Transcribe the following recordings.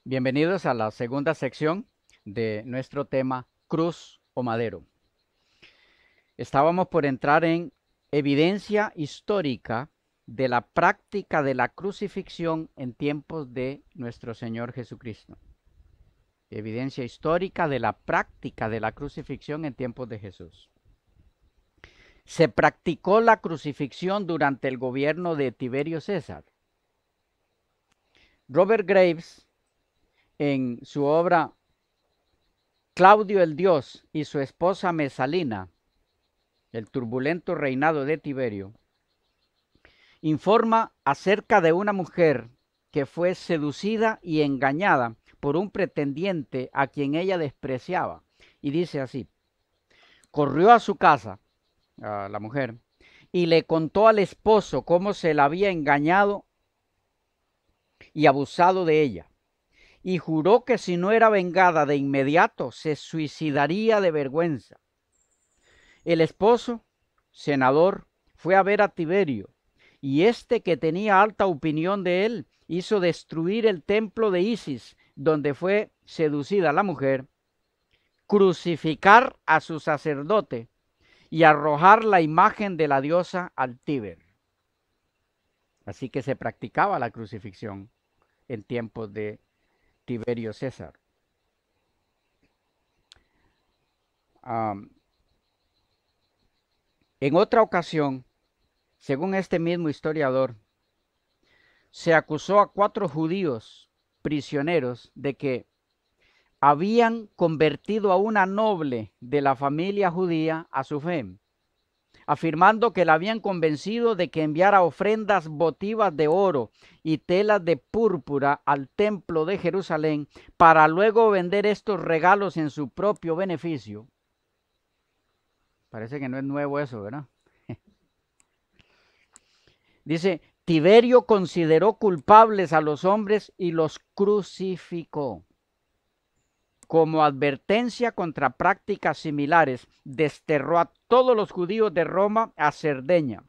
Bienvenidos a la segunda sección de nuestro tema Cruz o Madero. Estábamos por entrar en evidencia histórica de la práctica de la crucifixión en tiempos de nuestro Señor Jesucristo. Evidencia histórica de la práctica de la crucifixión en tiempos de Jesús. Se practicó la crucifixión durante el gobierno de Tiberio César. Robert Graves, en su obra Claudio el Dios y su esposa Mesalina, el turbulento reinado de Tiberio, informa acerca de una mujer que fue seducida y engañada por un pretendiente a quien ella despreciaba. Y dice así: corrió a su casa, a la mujer, y le contó al esposo cómo se la había engañado y abusado de ella. Y juró que si no era vengada de inmediato, se suicidaría de vergüenza. El esposo, senador, fue a ver a Tiberio, y este, que tenía alta opinión de él, hizo destruir el templo de Isis, donde fue seducida la mujer, crucificar a su sacerdote y arrojar la imagen de la diosa al Tíber. Así que se practicaba la crucifixión en tiempos de Tiberio César. En otra ocasión, según este mismo historiador, se acusó a 4 judíos prisioneros de que habían convertido a una noble de la familia judía a su fe, afirmando que la habían convencido de que enviara ofrendas votivas de oro y telas de púrpura al templo de Jerusalén para luego vender estos regalos en su propio beneficio. Parece que no es nuevo eso, ¿verdad? Dice: Tiberio consideró culpables a los hombres y los crucificó. Como advertencia contra prácticas similares, desterró a todos los judíos de Roma a Cerdeña.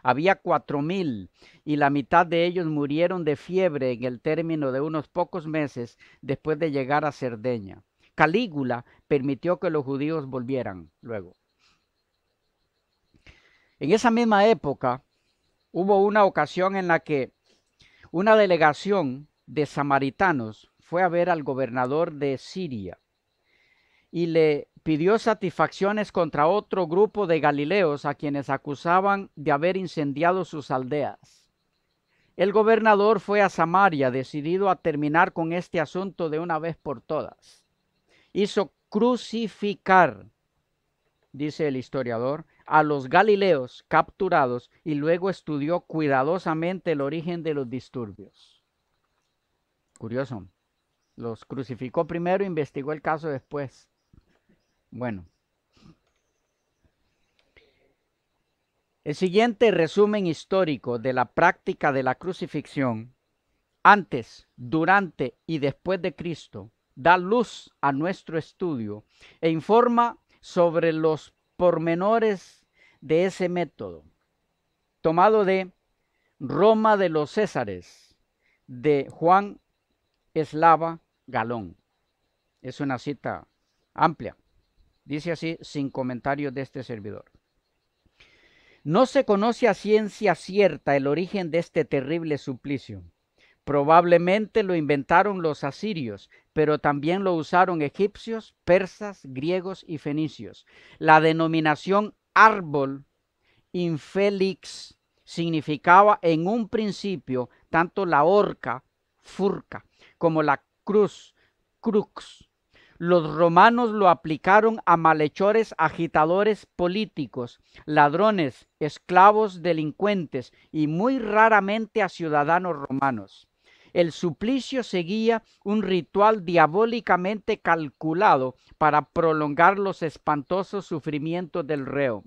Había 4,000 y la mitad de ellos murieron de fiebre en el término de unos pocos meses después de llegar a Cerdeña. Calígula permitió que los judíos volvieran luego. En esa misma época hubo una ocasión en la que una delegación de samaritanos fue a ver al gobernador de Siria y le pidió satisfacciones contra otro grupo de galileos a quienes acusaban de haber incendiado sus aldeas. El gobernador fue a Samaria decidido a terminar con este asunto de una vez por todas. Hizo crucificar, dice el historiador, a los galileos capturados y luego estudió cuidadosamente el origen de los disturbios. Curioso. Los crucificó primero e investigó el caso después. Bueno, el siguiente resumen histórico de la práctica de la crucifixión antes, durante y después de Cristo da luz a nuestro estudio e informa sobre los pormenores de ese método, tomado de Roma de los Césares, de Juan Eslava Galón. Es una cita amplia. Dice así, sin comentarios de este servidor: no se conoce a ciencia cierta el origen de este terrible suplicio. Probablemente lo inventaron los asirios, pero también lo usaron egipcios, persas, griegos y fenicios. La denominación árbol infélix significaba en un principio tanto la horca, furca, como la cruz, crux. Los romanos lo aplicaron a malhechores, agitadores políticos, ladrones, esclavos, delincuentes y muy raramente a ciudadanos romanos. El suplicio seguía un ritual diabólicamente calculado para prolongar los espantosos sufrimientos del reo.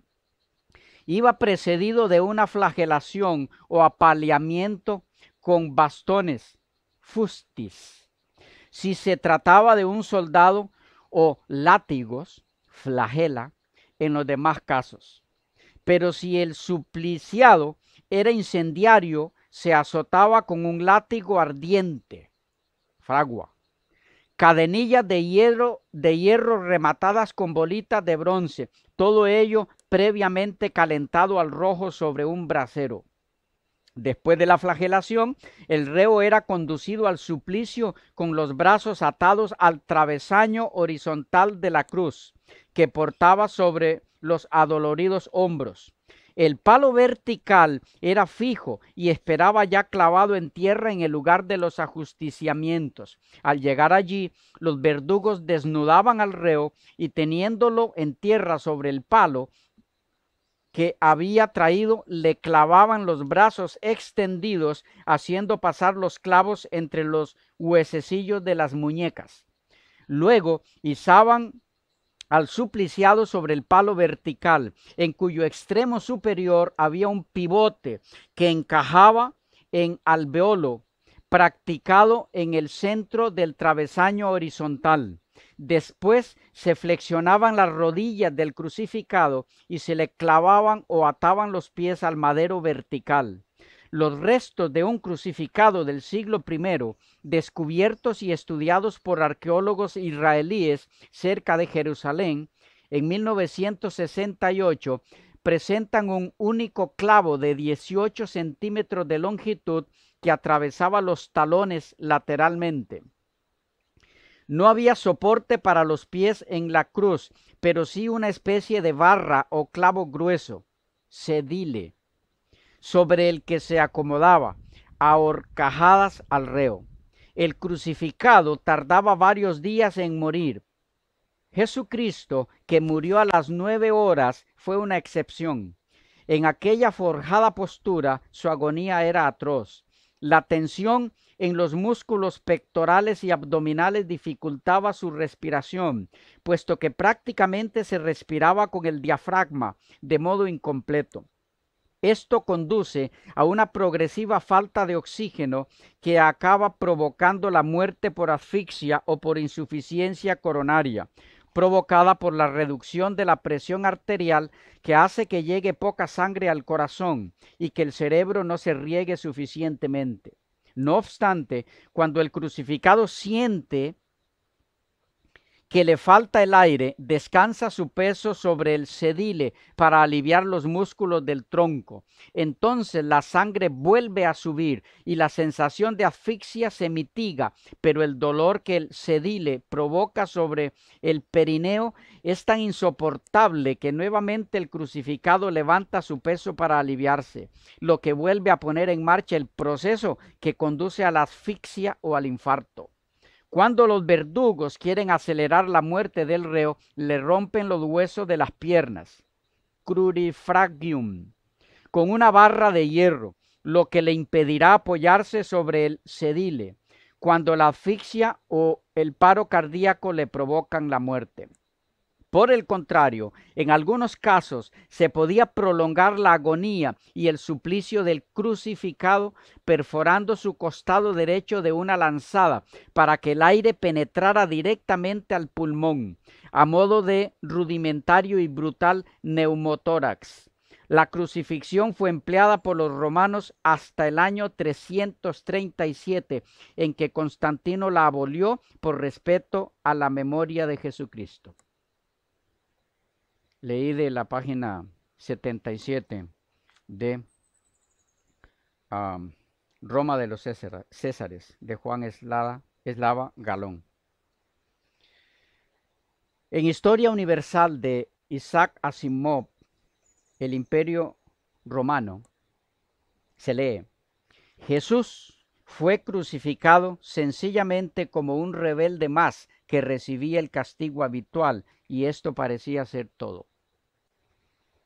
Iba precedido de una flagelación o apaleamiento con bastones, fustis. Si se trataba de un soldado, o látigos, flagela, en los demás casos. Pero si el supliciado era incendiario, se azotaba con un látigo ardiente, fragua. Cadenillas de hierro rematadas con bolitas de bronce, todo ello previamente calentado al rojo sobre un brasero. Después de la flagelación, el reo era conducido al suplicio con los brazos atados al travesaño horizontal de la cruz que portaba sobre los adoloridos hombros. El palo vertical era fijo y esperaba ya clavado en tierra en el lugar de los ajusticiamientos. Al llegar allí, los verdugos desnudaban al reo y teniéndolo en tierra sobre el palo que había traído, le clavaban los brazos extendidos, haciendo pasar los clavos entre los huesecillos de las muñecas. Luego izaban al supliciado sobre el palo vertical, en cuyo extremo superior había un pivote que encajaba en alveolo, practicado en el centro del travesaño horizontal. Después se flexionaban las rodillas del crucificado y se le clavaban o ataban los pies al madero vertical. Los restos de un crucificado del siglo I, descubiertos y estudiados por arqueólogos israelíes cerca de Jerusalén en 1968, presentan un único clavo de 18 centímetros de longitud que atravesaba los talones lateralmente. No había soporte para los pies en la cruz, pero sí una especie de barra o clavo grueso, cedile, sobre el que se acomodaba a horcajadas al reo. El crucificado tardaba varios días en morir. Jesucristo, que murió a las 9 horas, fue una excepción. En aquella forjada postura, su agonía era atroz. La tensión en los músculos pectorales y abdominales dificultaba su respiración, puesto que prácticamente se respiraba con el diafragma, de modo incompleto. Esto conduce a una progresiva falta de oxígeno que acaba provocando la muerte por asfixia o por insuficiencia coronaria, provocada por la reducción de la presión arterial que hace que llegue poca sangre al corazón y que el cerebro no se riegue suficientemente. No obstante, cuando el crucificado siente que le falta el aire, descansa su peso sobre el cedile para aliviar los músculos del tronco. Entonces la sangre vuelve a subir y la sensación de asfixia se mitiga, pero el dolor que el cedile provoca sobre el perineo es tan insoportable que nuevamente el crucificado levanta su peso para aliviarse, lo que vuelve a poner en marcha el proceso que conduce a la asfixia o al infarto. Cuando los verdugos quieren acelerar la muerte del reo, le rompen los huesos de las piernas, crurifragium, con una barra de hierro, lo que le impedirá apoyarse sobre el cedile, cuando la asfixia o el paro cardíaco le provocan la muerte. Por el contrario, en algunos casos se podía prolongar la agonía y el suplicio del crucificado perforando su costado derecho de una lanzada para que el aire penetrara directamente al pulmón, a modo de rudimentario y brutal neumotórax. La crucifixión fue empleada por los romanos hasta el año 337, en que Constantino la abolió por respeto a la memoria de Jesucristo. Leí de la página 77 de Roma de los Césares, de Juan Eslava Galón. En Historia Universal de Isaac Asimov, El Imperio Romano, se lee: Jesús fue crucificado sencillamente como un rebelde más que recibía el castigo habitual, y esto parecía ser todo.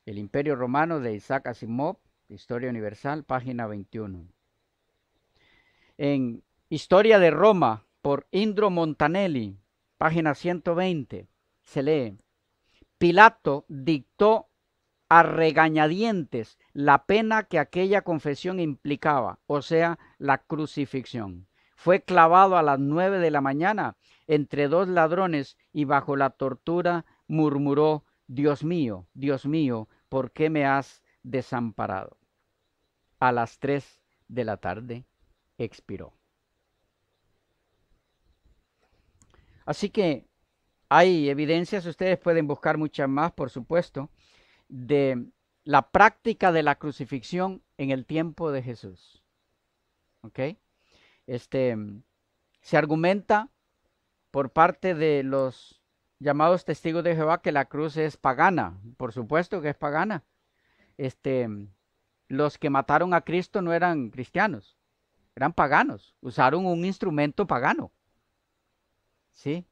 El Imperio Romano de Isaac Asimov, Historia Universal, página 21. En Historia de Roma, por Indro Montanelli, página 120, se lee: Pilato dictó a regañadientes la pena que aquella confesión implicaba, o sea, la crucifixión. Fue clavado a las 9 de la mañana entre dos ladrones y bajo la tortura murmuró: Dios mío, ¿por qué me has desamparado? A las 3 de la tarde expiró. Así que hay evidencias, ustedes pueden buscar muchas más, por supuesto, de la práctica de la crucifixión en el tiempo de Jesús. ¿Ok? Este, se argumenta por parte de los llamados testigos de Jehová que la cruz es pagana. Por supuesto que es pagana. Este, los que mataron a Cristo no eran cristianos, eran paganos. Usaron un instrumento pagano. ¿Sí?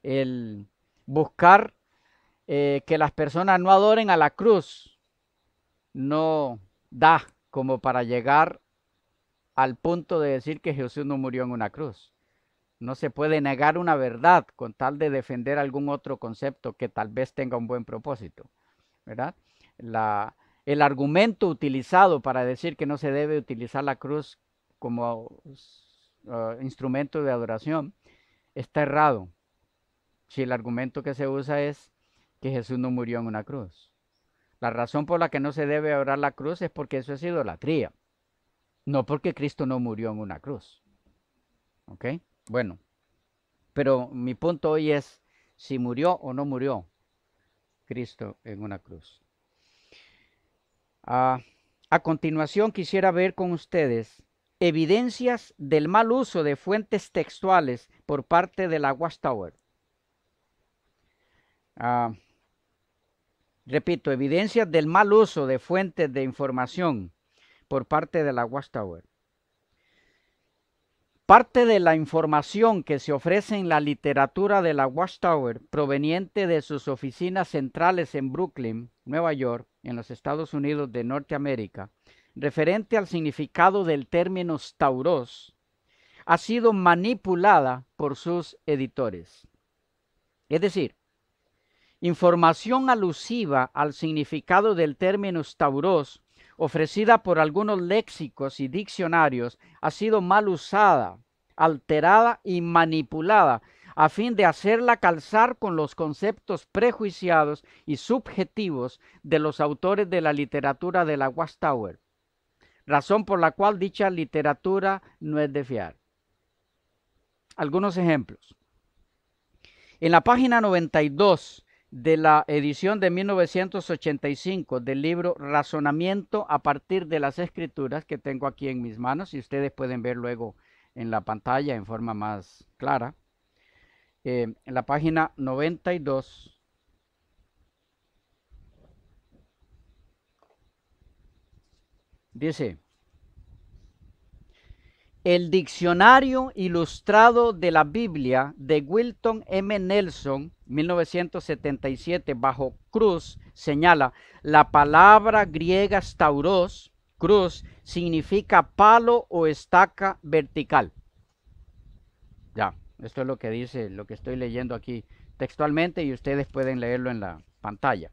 El buscar que las personas no adoren a la cruz no da como para llegar al punto de decir que Jesús no murió en una cruz. No se puede negar una verdad con tal de defender algún otro concepto que tal vez tenga un buen propósito, ¿verdad? El argumento utilizado para decir que no se debe utilizar la cruz como instrumento de adoración está errado. Si el argumento que se usa es que Jesús no murió en una cruz. La razón por la que no se debe adorar la cruz es porque eso es idolatría, no porque Cristo no murió en una cruz. ¿Ok? Bueno, pero mi punto hoy es si murió o no murió Cristo en una cruz. A continuación quisiera ver con ustedes evidencias del mal uso de fuentes textuales por parte de la Watchtower. Repito, evidencias del mal uso de fuentes de información por parte de la Watchtower. Parte de la información que se ofrece en la literatura de la Watchtower, proveniente de sus oficinas centrales en Brooklyn, Nueva York, en los Estados Unidos de Norteamérica, referente al significado del término stauros, ha sido manipulada por sus editores. Es decir, información alusiva al significado del término stauros, ofrecida por algunos léxicos y diccionarios, ha sido mal usada, alterada y manipulada a fin de hacerla calzar con los conceptos prejuiciados y subjetivos de los autores de la literatura de la Watchtower, razón por la cual dicha literatura no es de fiar. Algunos ejemplos. En la página 92 de la edición de 1985 del libro Razonamiento a partir de las Escrituras, que tengo aquí en mis manos y ustedes pueden ver luego en la pantalla en forma más clara. En la página 92 dice: el diccionario ilustrado de la Biblia de Wilton M. Nelson, 1977, bajo cruz, señala: la palabra griega stauros, cruz, significa palo o estaca vertical. Ya, esto es lo que dice, lo que estoy leyendo aquí textualmente y ustedes pueden leerlo en la pantalla.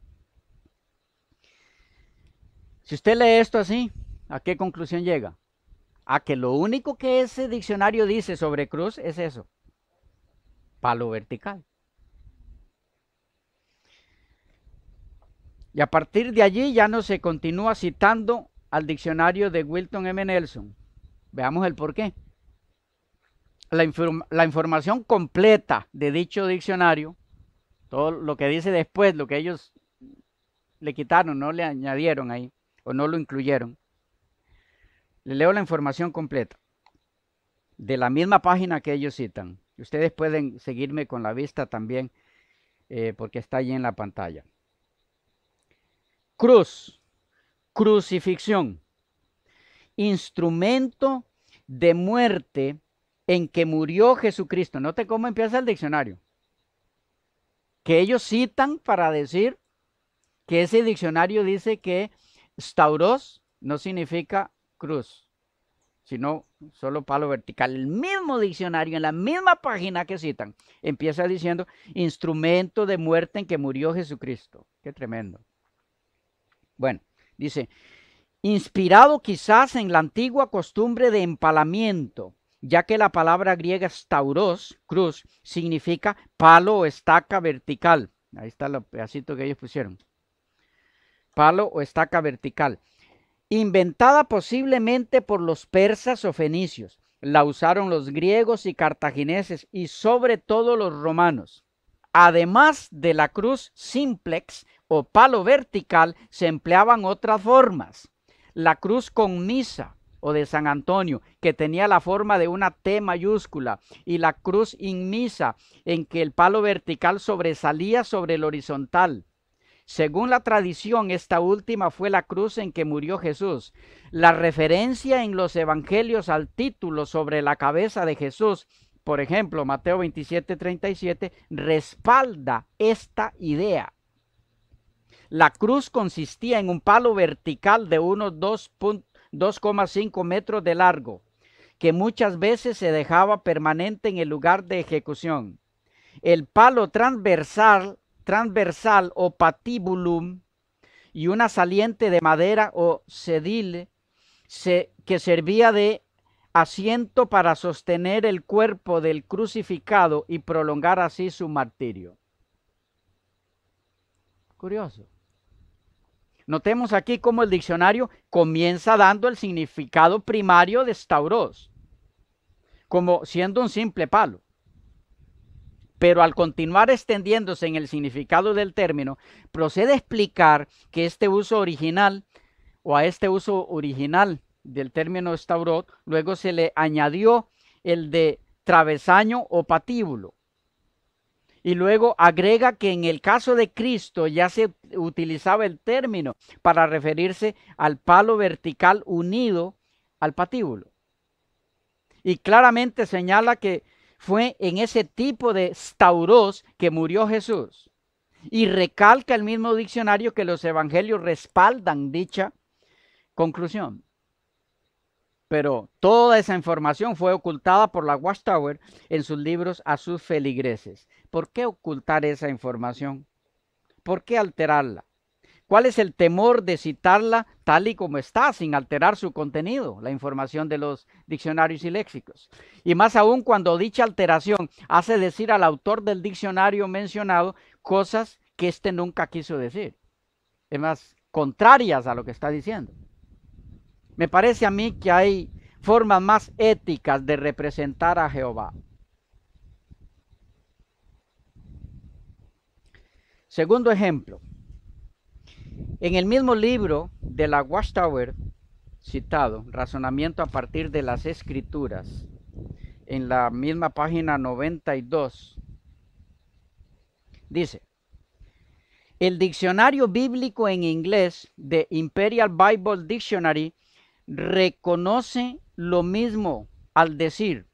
Si usted lee esto así, ¿a qué conclusión llega? A que lo único que ese diccionario dice sobre cruz es eso: palo vertical. Y a partir de allí ya no se continúa citando al diccionario de Wilton M. Nelson. Veamos el por qué. La información completa de dicho diccionario, todo lo que dice después, lo que ellos le quitaron, no le añadieron ahí, o no lo incluyeron. Le leo la información completa de la misma página que ellos citan. Ustedes pueden seguirme con la vista también, porque está allí en la pantalla. Cruz, crucifixión, instrumento de muerte en que murió Jesucristo. Note cómo empieza el diccionario, que ellos citan para decir que ese diccionario dice que stauros no significa cruz, sino solo palo vertical. El mismo diccionario, en la misma página que citan, empieza diciendo instrumento de muerte en que murió Jesucristo. Qué tremendo. Bueno, dice: inspirado quizás en la antigua costumbre de empalamiento, ya que la palabra griega stauros, cruz, significa palo o estaca vertical. Ahí está el pedacito que ellos pusieron. Palo o estaca vertical. Inventada posiblemente por los persas o fenicios. La usaron los griegos y cartagineses y sobre todo los romanos. Además de la cruz simplex o palo vertical, se empleaban otras formas. La cruz con misa o de San Antonio, que tenía la forma de una T mayúscula, y la cruz inmisa, en que el palo vertical sobresalía sobre el horizontal. Según la tradición, esta última fue la cruz en que murió Jesús. La referencia en los evangelios al título sobre la cabeza de Jesús, por ejemplo, Mateo 27:37, respalda esta idea. La cruz consistía en un palo vertical de unos 2,5 metros de largo, que muchas veces se dejaba permanente en el lugar de ejecución. El palo transversal o patibulum y una saliente de madera o sedile que servía de asiento para sostener el cuerpo del crucificado y prolongar así su martirio. Curioso. Notemos aquí cómo el diccionario comienza dando el significado primario de stauros, como siendo un simple palo. Pero al continuar extendiéndose en el significado del término, procede a explicar que este uso original, o a este uso original del término staurot, luego se le añadió el de travesaño o patíbulo. Y luego agrega que en el caso de Cristo ya se utilizaba el término para referirse al palo vertical unido al patíbulo. Y claramente señala que fue en ese tipo de stauros que murió Jesús. Y recalca el mismo diccionario que los evangelios respaldan dicha conclusión. Pero toda esa información fue ocultada por la Watchtower en sus libros a sus feligreses. ¿Por qué ocultar esa información? ¿Por qué alterarla? ¿Cuál es el temor de citarla tal y como está, sin alterar su contenido, la información de los diccionarios y léxicos? Y más aún cuando dicha alteración hace decir al autor del diccionario mencionado cosas que éste nunca quiso decir. Es más, contrarias a lo que está diciendo. Me parece a mí que hay formas más éticas de representar a Jehová. Segundo ejemplo. En el mismo libro de la Watchtower citado, Razonamiento a partir de las Escrituras, en la misma página 92, dice: el diccionario bíblico en inglés de Imperial Bible Dictionary reconoce lo mismo al decir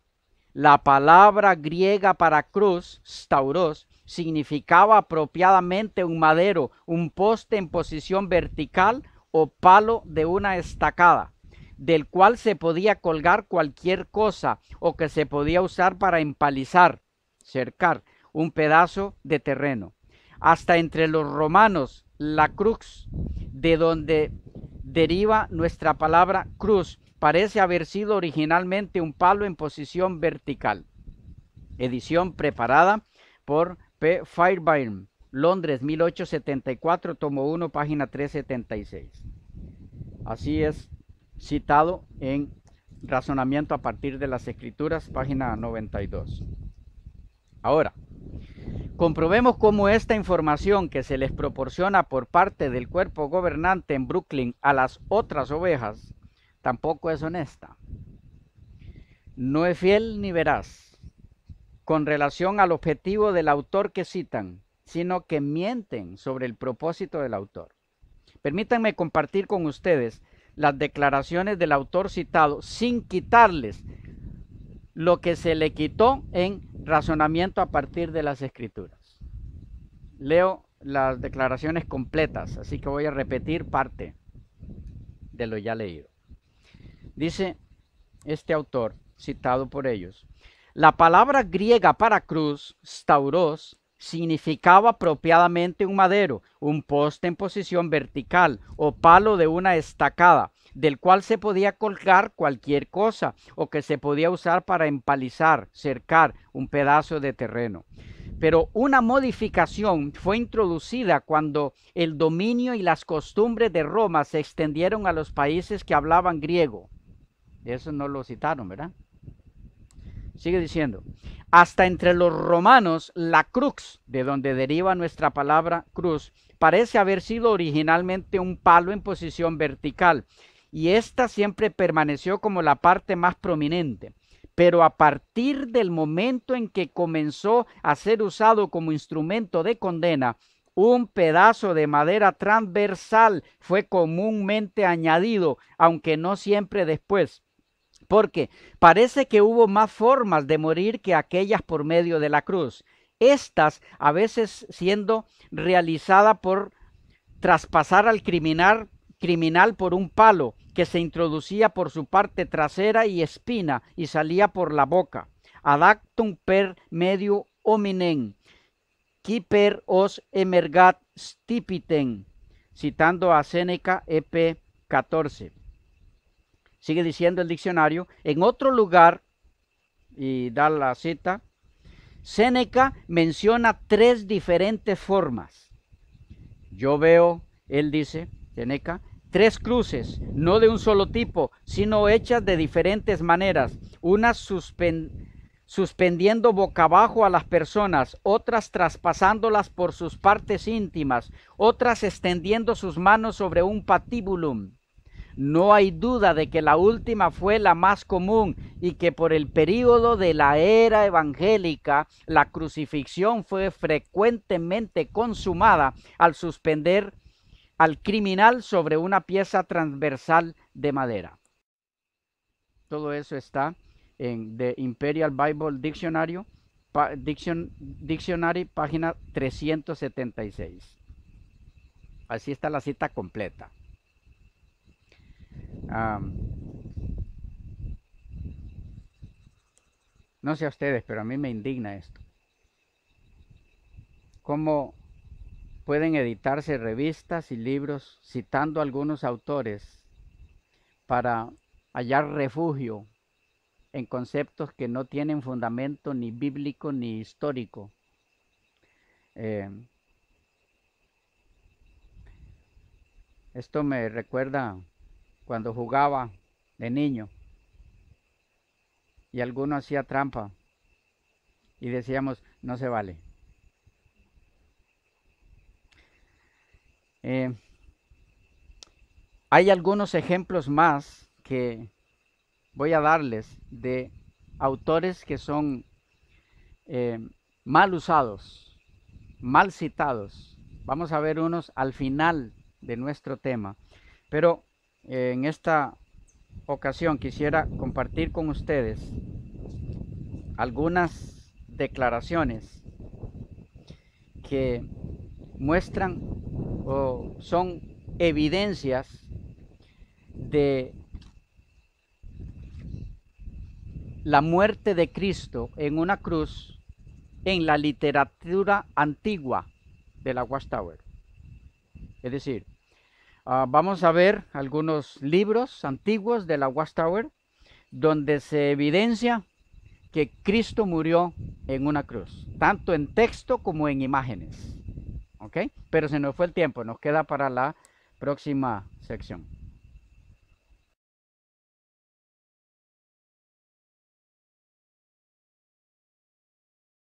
la palabra griega para cruz, stauros, significaba apropiadamente un madero, un poste en posición vertical o palo de una estacada, del cual se podía colgar cualquier cosa o que se podía usar para empalizar, cercar un pedazo de terreno. Hasta entre los romanos, la crux, de donde deriva nuestra palabra cruz, parece haber sido originalmente un palo en posición vertical. Edición preparada por P. Fairbairn, Londres, 1874, tomo 1, página 376. Así es citado en Razonamiento a partir de las Escrituras, página 92. Ahora, comprobemos cómo esta información que se les proporciona por parte del cuerpo gobernante en Brooklyn a las otras ovejas tampoco es honesta. No es fiel ni veraz con relación al objetivo del autor que citan, sino que mienten sobre el propósito del autor. Permítanme compartir con ustedes las declaraciones del autor citado sin quitarles lo que se le quitó en Razonamiento a partir de las Escrituras. Leo las declaraciones completas, así que voy a repetir parte de lo ya leído. Dice este autor, citado por ellos: la palabra griega para cruz, stauros, significaba apropiadamente un madero, un poste en posición vertical o palo de una estacada, del cual se podía colgar cualquier cosa o que se podía usar para empalizar, cercar un pedazo de terreno. Pero una modificación fue introducida cuando el dominio y las costumbres de Roma se extendieron a los países que hablaban griego. Eso no lo citaron, ¿verdad? Sigue diciendo, hasta entre los romanos la crux, de donde deriva nuestra palabra cruz, parece haber sido originalmente un palo en posición vertical, y esta siempre permaneció como la parte más prominente. Pero a partir del momento en que comenzó a ser usado como instrumento de condena, un pedazo de madera transversal fue comúnmente añadido, aunque no siempre después, porque parece que hubo más formas de morir que aquellas por medio de la cruz. Estas a veces siendo realizadas por traspasar al criminal por un palo que se introducía por su parte trasera y espina y salía por la boca. Adactum per medio hominem, qui per os emergat stipiten, citando a Séneca EP 14. Sigue diciendo el diccionario, en otro lugar, y da la cita, Séneca menciona 3 diferentes formas. Yo veo, él dice, Séneca, 3 cruces, no de un solo tipo, sino hechas de diferentes maneras, unas suspendiendo boca abajo a las personas, otras traspasándolas por sus partes íntimas, otras extendiendo sus manos sobre un patíbulum. No hay duda de que la última fue la más común y que por el período de la era evangélica la crucifixión fue frecuentemente consumada al suspender al criminal sobre una pieza transversal de madera. Todo eso está en The Imperial Bible Dictionary, página 376. Así está la cita completa. No sé a ustedes, pero a mí me indigna esto. ¿Cómo pueden editarse revistas y libros citando a algunos autores para hallar refugio en conceptos que no tienen fundamento ni bíblico ni histórico? Esto me recuerda cuando jugaba de niño y alguno hacía trampa y decíamos, no se vale. Hay algunos ejemplos más que voy a darles de autores que son mal usados, mal citados. Vamos a ver unos al final de nuestro tema, pero en esta ocasión quisiera compartir con ustedes algunas declaraciones que muestran o son evidencias de la muerte de Cristo en una cruz en la literatura antigua de la Watchtower. Es decir, vamos a ver algunos libros antiguos de la Watchtower donde se evidencia que Cristo murió en una cruz, tanto en texto como en imágenes. ¿Ok? Pero se nos fue el tiempo, nos queda para la próxima sección.